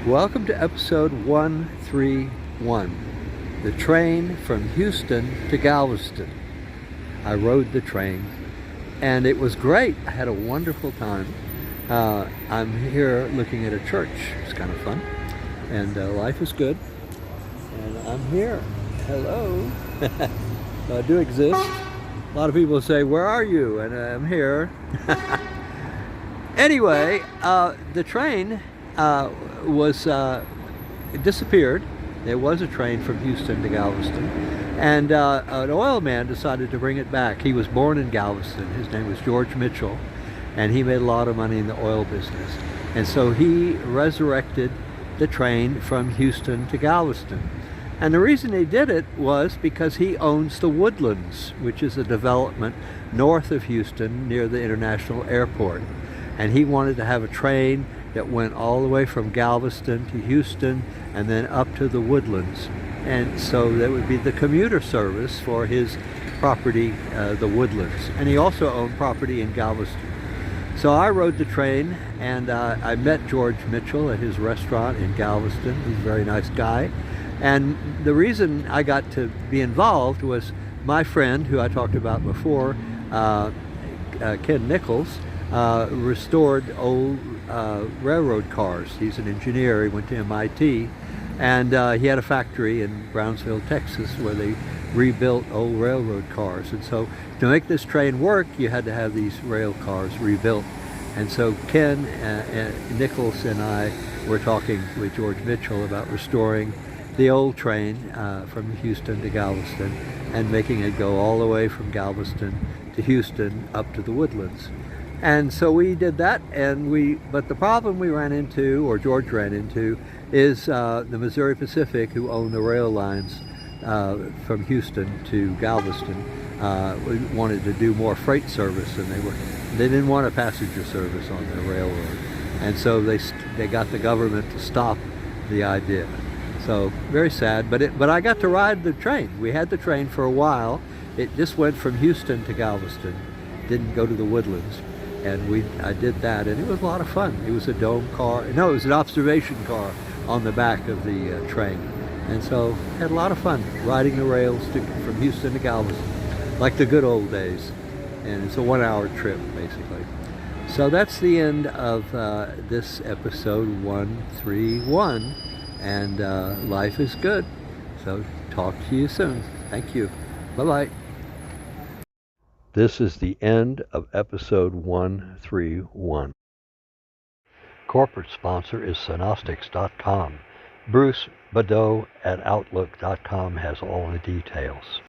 Welcome to episode 131, the train from Houston to Galveston. I rode the train and it was great. I had a wonderful time. I'm here looking at a church. It's kind of fun and life is good. And I'm here. Hello. I do exist. A lot of people say, "Where are you?" And I'm here. Anyway, the train it disappeared. There was a train from Houston to Galveston, and an oil man decided to bring it back. He was born in Galveston. His name was George Mitchell, and he made a lot of money in the oil business. And so he resurrected the train from Houston to Galveston. And the reason he did it was because he owns the Woodlands, which is a development north of Houston near the international airport. And he wanted to have a train that went all the way from Galveston to Houston and then up to the Woodlands. And so that would be the commuter service for his property, the Woodlands. And he also owned property in Galveston. So I rode the train and I met George Mitchell at his restaurant in Galveston. He's a very nice guy. And the reason I got to be involved was my friend, who I talked about before, Ken Nichols, restored old railroad cars. He's an engineer. He went to MIT, and he had a factory in Brownsville, Texas, where they rebuilt old railroad cars. And so to make this train work, you had to have these rail cars rebuilt. And so Ken Nichols and I were talking with George Mitchell about restoring the old train from Houston to Galveston and making it go all the way from Galveston to Houston up to the Woodlands. And so we did that, but the problem we ran into, or George ran into, is the Missouri Pacific, who own the rail lines from Houston to Galveston, wanted to do more freight service, and they didn't want a passenger service on the railroad, and so they got the government to stop the idea. So very sad, but I got to ride the train. We had the train for a while. It just went from Houston to Galveston, didn't go to the Woodlands. And I did that, and it was a lot of fun. It was a dome car. No, it was an observation car on the back of the train. And so had a lot of fun riding the rails from Houston to Galveston, like the good old days. And it's a 1-hour trip, basically. So that's the end of this episode 131, and life is good. So talk to you soon. Thank you. Bye-bye. This is the end of episode 131. Corporate sponsor is Synostics.com. Bruce Badeau at Outlook.com has all the details.